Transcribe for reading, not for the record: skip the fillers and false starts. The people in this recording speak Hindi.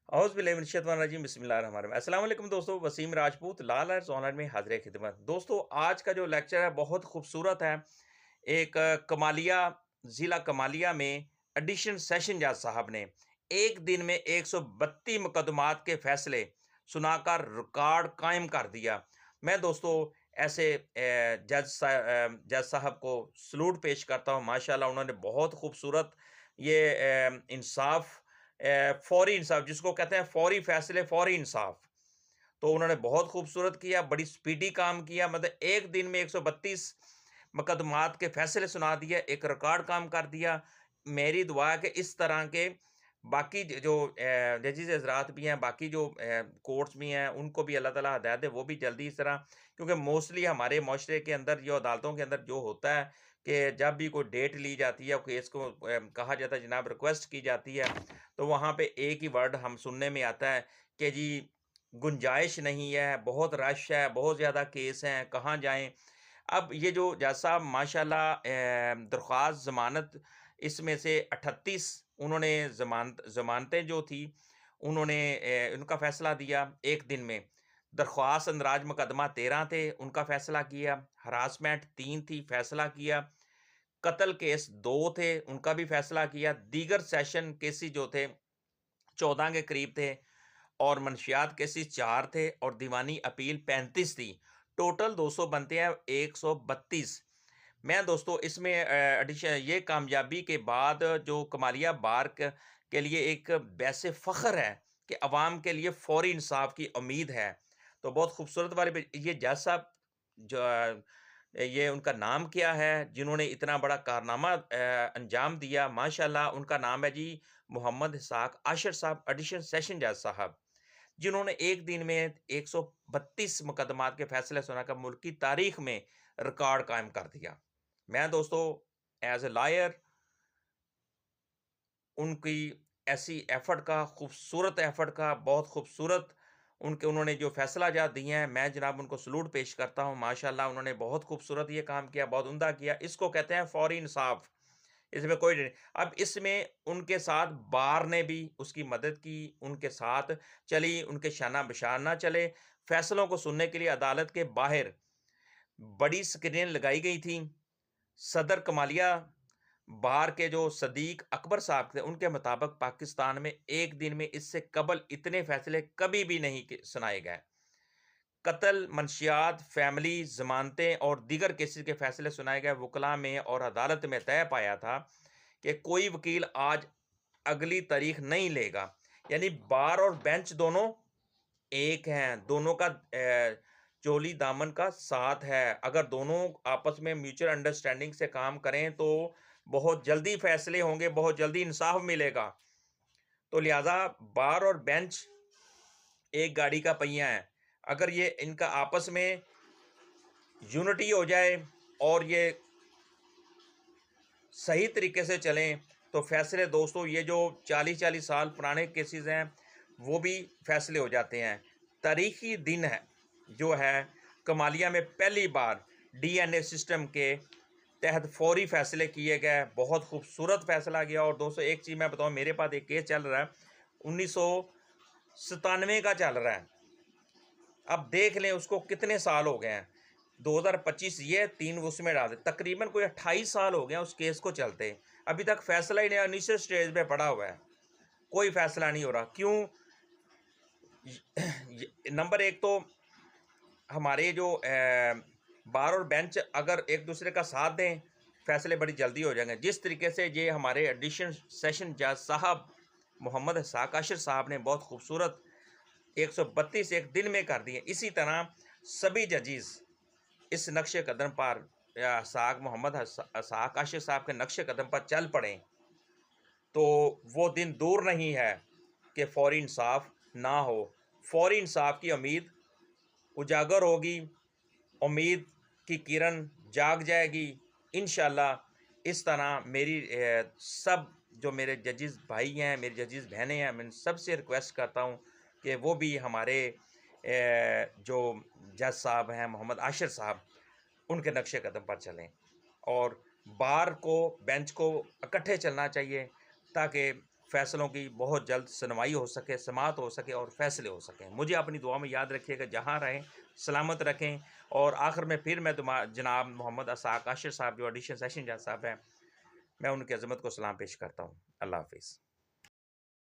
औज़ुबिल्लाहिमिनश्शैतानिर्रजीम बिस्मिल्लाहिर्रहमानिर्रहीम। अस्सलाम वालेकुम दोस्तों, वसीम राजपूत लाल आर्ट्स ऑनलाइन में हाज़िर खिदमत। दोस्तों आज का जो लेक्चर है बहुत खूबसूरत है। एक कमालिया ज़िला कमालिया में एडिशन सेशन जज साहब ने एक दिन में 132 मुकदमात के फैसले सुनाकर रिकॉर्ड कायम कर दिया। मैं दोस्तों ऐसे जज साहब को सलूट पेश करता हूँ। माशाल्लाह उन्होंने बहुत खूबसूरत ये इंसाफ फौरी इंसाफ जिसको कहते हैं फौरी फैसले, फौरी इंसाफ। तो उन्होंने बहुत खूबसूरत किया, बड़ी स्पीडी काम किया। मतलब एक दिन में 132 मुकदमात के फैसले सुना दिए, एक रिकॉर्ड काम कर दिया। मेरी दुआ है कि इस तरह के बाकी जो जजेस हज़रात भी हैं, बाकी जो कोर्ट्स भी हैं, उनको भी अल्लाह ताला हिदायत दे, वो भी जल्दी इस तरह, क्योंकि मोस्टली हमारे माशरे के अंदर जो अदालतों के अंदर जो होता है कि जब भी कोई डेट ली जाती है, केस को कहा जाता है जनाब रिक्वेस्ट की जाती है, तो वहाँ पे एक ही वर्ड हम सुनने में आता है कि जी गुंजाइश नहीं है, बहुत रश है, बहुत ज़्यादा केस हैं, कहाँ जाएँ? अब ये जो जज साहब माशाल्लाह दरख्वास्त ज़मानत इसमें से 38 उन्होंने ज़मानतें जो थी उन्होंने उनका फ़ैसला दिया एक दिन में। दरख्वास्त अंदराज मुकदमा 13 थे, उनका फ़ैसला किया। हरासमेंट 3 थी, फ़ैसला किया। कत्ल केस 2 थे, उनका भी फ़ैसला किया। दीगर सेशन केसेस जो थे 14 के करीब थे और मनशियात केसेस 4 थे और दीवानी अपील 35 थी। टोटल 200 बनते हैं 132। मैं दोस्तों इसमें एडिशन ये कामयाबी के बाद जो कमालिया बार के लिए एक वैसे फ़ख्र है कि अवाम के लिए फ़ौरी इंसाफ की उम्मीद है। तो बहुत खूबसूरत वाले ये जज साहब जो ये उनका नाम क्या है जिन्होंने इतना बड़ा कारनामा अंजाम दिया? माशाल्लाह उनका नाम है जी मोहम्मद इसहाक आशिर साहब एडिशन सेशन जज साहब, जिन्होंने एक दिन में 132 मुकदमात के फैसले सुनाकर मुल्क की तारीख में रिकॉर्ड कायम कर दिया। मैं दोस्तों एज ए लॉयर उनकी ऐसी एफर्ट का खूबसूरत एफर्ट का बहुत खूबसूरत उन्होंने जो फैसला जात दिए हैं, मैं जनाब उनको सलूट पेश करता हूँ। माशाल्लाह उन्होंने बहुत खूबसूरत ये काम किया, बहुत उम्दा किया। इसको कहते हैं फौरी इंसाफ। इसमें कोई नहीं। अब इसमें उनके साथ बार ने भी उसकी मदद की, उनके साथ चली, उनके शाना बशाना चले। फैसलों को सुनने के लिए अदालत के बाहर बड़ी स्क्रीन लगाई गई थी। सदर कमालिया बार के जो सदीक अकबर साहब थे, उनके मुताबिक पाकिस्तान में एक दिन में इससे कबल इतने फैसले कभी भी नहीं सुनाए गए। कत्ल, मंशियात, फैमिली, ज़मानतें और दीगर केसेस के फैसले सुनाए गए। वकला में और अदालत में तय पाया था कि कोई वकील आज अगली तारीख नहीं लेगा। यानी बार और बेंच दोनों एक हैं, दोनों का चोली दामन का साथ है। अगर दोनों आपस में म्यूचुअल अंडरस्टैंडिंग से काम करें तो बहुत जल्दी फैसले होंगे, बहुत जल्दी इंसाफ मिलेगा। तो लिहाजा बार और बेंच एक गाड़ी का पहिया है। अगर ये इनका आपस में यूनिटी हो जाए और ये सही तरीके से चलें तो फैसले दोस्तों ये जो 40-40 साल पुराने केसेस हैं वो भी फैसले हो जाते हैं। तारीखी दिन है जो है कमालिया में पहली बार डीएनए सिस्टम के तहत फौरी फैसले किए गए। बहुत खूबसूरत फैसला गया। और दोस्तों एक चीज़ मैं बताऊं, मेरे पास एक केस चल रहा है 1997 का चल रहा है। अब देख लें उसको कितने साल हो गए हैं। 2025 ये 3 उसमें डाल दे, तकरीबन कोई 28 साल हो गए उस केस को चलते। अभी तक फैसला ही नहीं, इनिशियल स्टेज पे पड़ा हुआ है, कोई फैसला नहीं हो रहा। क्यों? नंबर एक तो हमारे जो बार और बेंच अगर एक दूसरे का साथ दें फैसले बड़ी जल्दी हो जाएंगे। जिस तरीके से ये हमारे एडिशन सेशन जज साहब मोहम्मद इसहाक आशिर साहब ने बहुत खूबसूरत 132 एक दिन में कर दिए, इसी तरह सभी जजेस इस नक्शे कदम पर साहब मोहम्मद इसहाक आशिर साहब के नक्शे कदम पर चल पड़ें तो वो दिन दूर नहीं है कि फौरी इंसाफ ना हो। फौरी इंसाफ की उम्मीद उजागर होगी, उम्मीद की किरण जाग जाएगी इंशाल्लाह। इस तरह मेरी सब जो मेरे जजेस भाई हैं, मेरी जजेस बहनें हैं, मैं सबसे रिक्वेस्ट करता हूँ कि वो भी हमारे जो जज साहब हैं मोहम्मद आशिर साहब, उनके नक्शे कदम पर चलें। और बार को बेंच को इकट्ठे चलना चाहिए ताकि फ़ैसलों की बहुत जल्द सुनवाई हो सके, समाअत हो सके और फ़ैसले हो सकें। मुझे अपनी दुआ में याद रखिएगा, जहाँ रहें सलामत रखें। और आखिर में फिर मैं जनाब मोहम्मद असाक आशिर साहब जो एडिशनल सेशन जज साहब हैं, मैं उनकी अज़मत को सलाम पेश करता हूँ। अल्लाह हाफ़िज़।